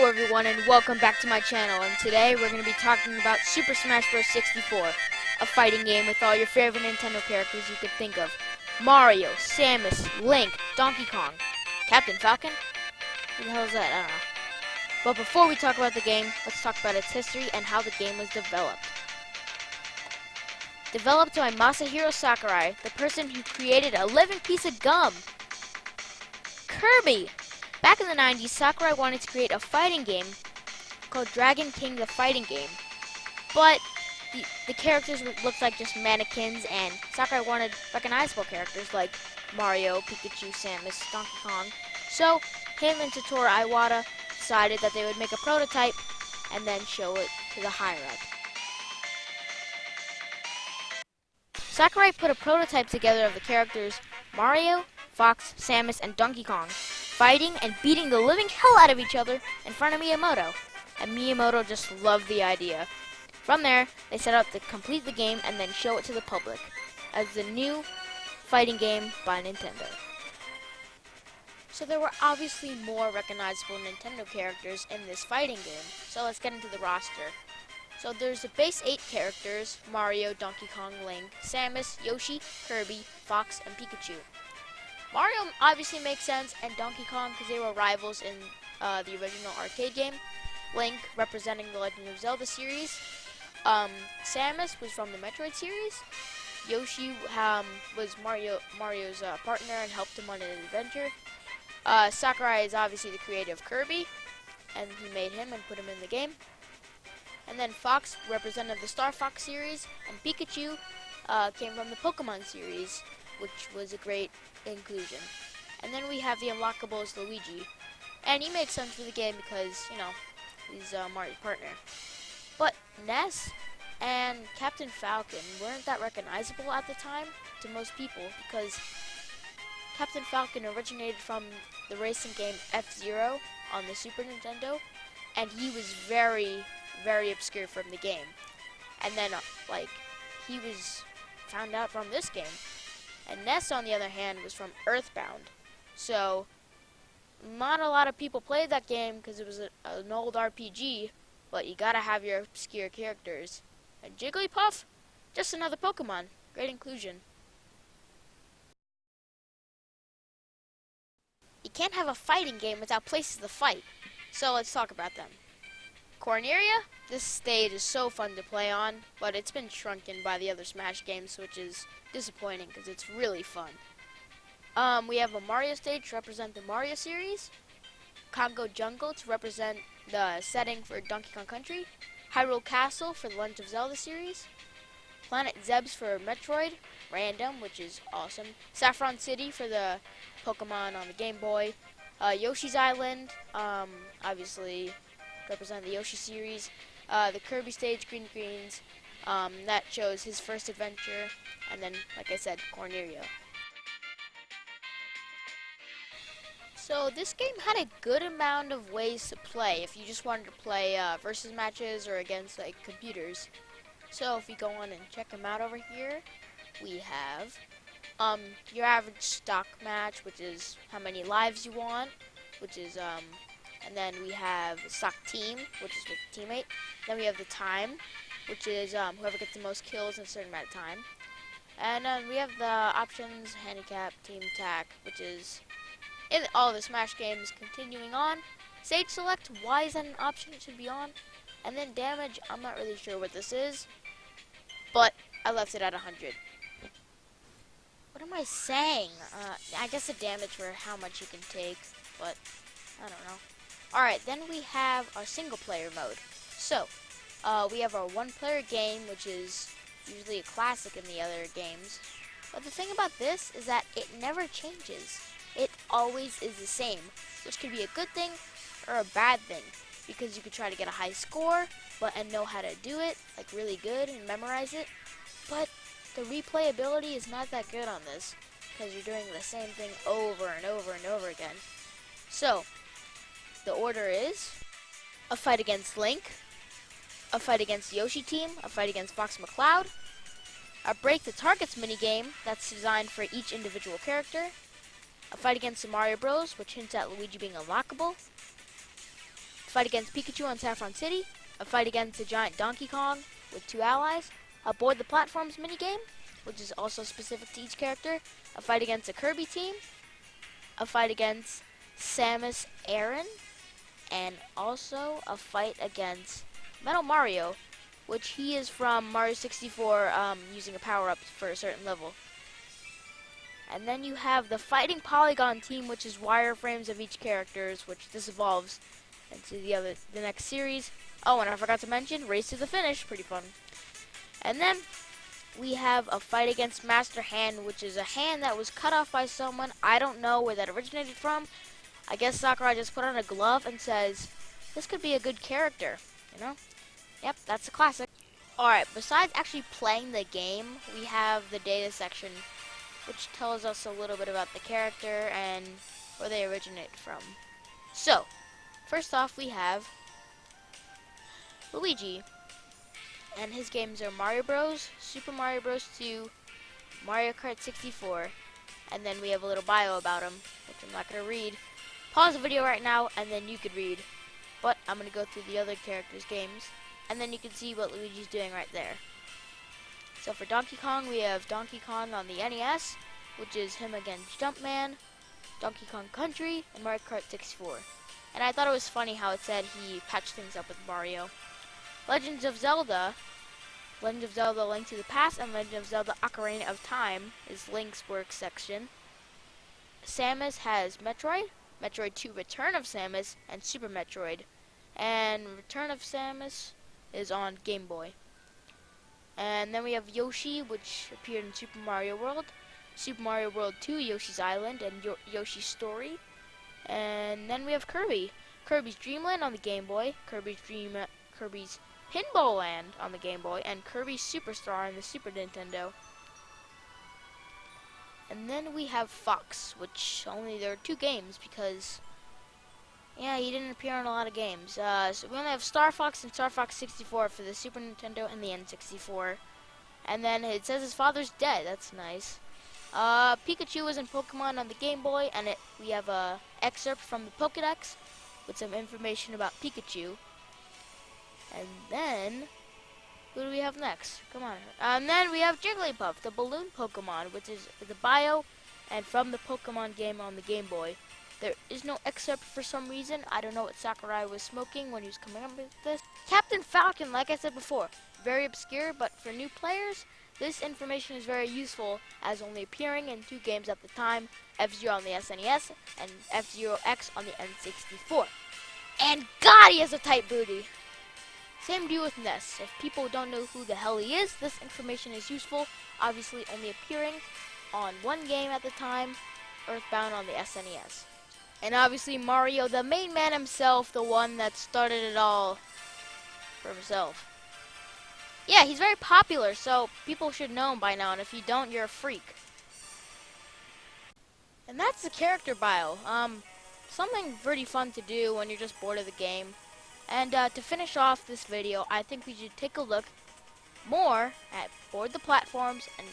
Hello everyone and welcome back to my channel, and today we're going to be talking about Super Smash Bros. 64, a fighting game with all your favorite Nintendo characters you could think of. Mario, Samus, Link, Donkey Kong, Captain Falcon? Who the hell is that? I don't know. But before we talk about the game, let's talk about its history and how the game was developed. Developed by Masahiro Sakurai, the person who created a living piece of gum, Kirby! Back in the 90s, Sakurai wanted to create a fighting game called Dragon King the Fighting Game, but the characters looked like just mannequins, and Sakurai wanted recognizable characters like Mario, Pikachu, Samus, Donkey Kong. So him and Satoru Iwata decided that they would make a prototype and then show it to the higher-up. Sakurai put a prototype together of the characters Mario, Fox, Samus, and Donkey Kong, fighting and beating the living hell out of each other in front of Miyamoto, and Miyamoto just loved the idea. From there, they set out to complete the game and then show it to the public as the new fighting game by Nintendo. So there were obviously more recognizable Nintendo characters in this fighting game, so let's get into the roster. So there's the base 8 characters: Mario, Donkey Kong, Link, Samus, Yoshi, Kirby, Fox, and Pikachu. Mario obviously makes sense, and Donkey Kong because they were rivals in the original arcade game. Link representing the Legend of Zelda series. Samus was from the Metroid series. Yoshi was Mario's partner and helped him on an adventure. Sakurai is obviously the creator of Kirby, and he made him and put him in the game. And then Fox represented the Star Fox series, and Pikachu came from the Pokemon series, which was a great inclusion. And then we have the unlockables Luigi, and he makes sense for the game because, you know, he's Mario's partner. But Ness and Captain Falcon weren't that recognizable at the time to most people because Captain Falcon originated from the racing game F-Zero on the Super Nintendo, and he was very obscure from the game. And then, he was found out from this game. And Ness, on the other hand, was from Earthbound. So, not a lot of people played that game because it was an old RPG, but you gotta have your obscure characters. And Jigglypuff? Just another Pokemon. Great inclusion. You can't have a fighting game without places to fight. So let's talk about them. Corneria? This stage is so fun to play on, but it's been shrunken by the other Smash games, which is disappointing because it's really fun. We have a Mario stage to represent the Mario series, Congo Jungle to represent the setting for Donkey Kong Country, Hyrule Castle for the Legend of Zelda series, Planet Zebes for Metroid, Random, which is awesome, Saffron City for the Pokemon on the Game Boy, Yoshi's Island, obviously represent the Yoshi series, the Kirby stage, Green Greens, that shows his first adventure, and then, like I said, Corneria. So this game had a good amount of ways to play if you just wanted to play versus matches or against computers. So if we go on and check them out over here, we have your average stock match, which is how many lives you want, which is and then we have stock team, which is with the teammate. Then we have the time, which is whoever gets the most kills in a certain amount of time. And then we have the options, handicap, team attack, which is in all the Smash games. Continuing on, stage select, why is that an option? It should be on. And then damage, I'm not really sure what this is, but I left it at 100. What am I saying? I guess the damage for how much you can take, but I don't know. Alright, then we have our single player mode. So, we have our one player game, which is usually a classic in the other games. But the thing about this is that it never changes. It always is the same, which could be a good thing or a bad thing, because you could try to get a high score and know how to do it, like really good, and memorize it. But the replayability is not that good on this, because you're doing the same thing over and over and over again. So, the order is a fight against Link, a fight against the Yoshi team, a fight against Fox McCloud, a break the targets minigame that's designed for each individual character, a fight against the Mario Bros, which hints at Luigi being unlockable, fight against Pikachu on Saffron City, a fight against a giant Donkey Kong with 2 allies, a board the platforms minigame, which is also specific to each character, a fight against a Kirby team, a fight against Samus Aran, and also a fight against Metal Mario, which he is from Mario 64 using a power-up for a certain level. And then you have the Fighting Polygon team, which is wireframes of each characters, which this evolves into the next series. Oh, and I forgot to mention, Race to the Finish, pretty fun. And then we have a fight against Master Hand, which is a hand that was cut off by someone. I don't know where that originated from. I guess Sakurai just put on a glove and says, this could be a good character, you know? Yep, that's a classic. Alright, besides actually playing the game, we have the data section, which tells us a little bit about the character and where they originate from. So, first off we have Luigi, and his games are Mario Bros, Super Mario Bros 2, Mario Kart 64, and then we have a little bio about him, which I'm not going to read. Pause the video right now, and then you could read. But I'm going to go through the other characters' games, and then you can see what Luigi's doing right there. So for Donkey Kong, we have Donkey Kong on the NES, which is him against Jumpman, Donkey Kong Country, and Mario Kart 64. And I thought it was funny how it said he patched things up with Mario. Legend of Zelda Link to the Past, and Legend of Zelda Ocarina of Time is Link's work section. Samus has Metroid, Metroid 2 Return of Samus, and Super Metroid. And Return of Samus is on Game Boy. And then we have Yoshi, which appeared in Super Mario World, Super Mario World 2, Yoshi's Island, and Yoshi's Story. And then we have Kirby, Kirby's Dream Land on the Game Boy, Kirby's Pinball Land on the Game Boy, and Kirby Superstar on the Super Nintendo. And then we have Fox, which only there are 2 games because, yeah, he didn't appear on a lot of games. So we only have Star Fox and Star Fox 64 for the Super Nintendo and the N64. And then it says his father's dead. That's nice. Pikachu is in Pokemon on the Game Boy, and we have a excerpt from the Pokédex with some information about Pikachu. And then, who do we have next? Come on. And then we have Jigglypuff, the balloon Pokemon, which is the bio and from the Pokemon game on the Game Boy. There is no excerpt for some reason. I don't know what Sakurai was smoking when he was coming up with this. Captain Falcon, like I said before, very obscure, but for new players, this information is very useful as only appearing in 2 games at the time, F-Zero on the SNES and F-Zero X on the N64. And God, he has a tight booty! Same deal with Ness. If people don't know who the hell he is, this information is useful, obviously only appearing on 1 game at the time, Earthbound on the SNES. And obviously Mario, the main man himself, the one that started it all for himself. Yeah, he's very popular, so people should know him by now, and if you don't, you're a freak. And that's the character bio. Something pretty fun to do when you're just bored of the game. And to finish off this video, I think we should take a look more at Board the Platforms and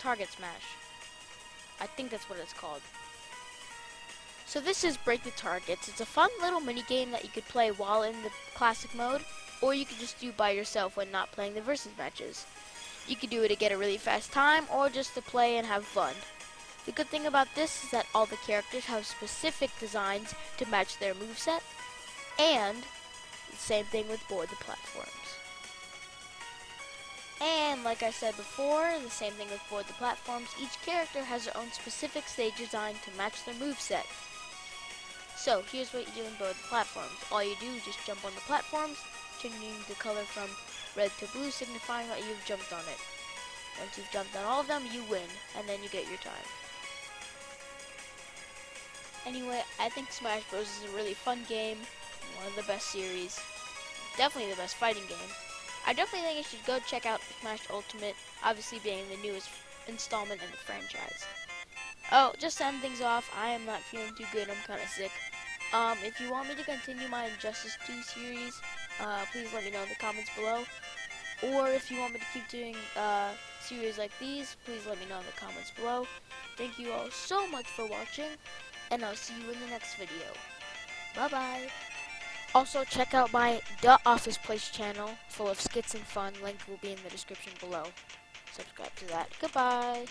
Target Smash. I think that's what it's called. So this is Break the Targets. It's a fun little mini game that you could play while in the classic mode, or you could just do by yourself when not playing the versus matches. You could do it to get a really fast time, or just to play and have fun. The good thing about this is that all the characters have specific designs to match their moveset, and the same thing with Board the Platforms. And like I said before, the same thing with Board the Platforms, each character has their own specific stage design to match their moveset. So here's what you do in Board the Platforms. All you do is just jump on the platforms, changing the color from red to blue, signifying that you've jumped on it. Once you've jumped on all of them, you win, and then you get your time. Anyway, I think Smash Bros. Is a really fun game, one of the best series, definitely the best fighting game. I definitely think you should go check out Smash Ultimate, obviously being the newest installment in the franchise. Oh, just to end things off, I am not feeling too good, I'm kind of sick. If you want me to continue my Injustice 2 series, please let me know in the comments below. Or if you want me to keep doing series like these, please let me know in the comments below. Thank you all so much for watching, and I'll see you in the next video. Bye bye! Also, check out my The Office Place channel, full of skits and fun. Link will be in the description below. Subscribe to that. Goodbye.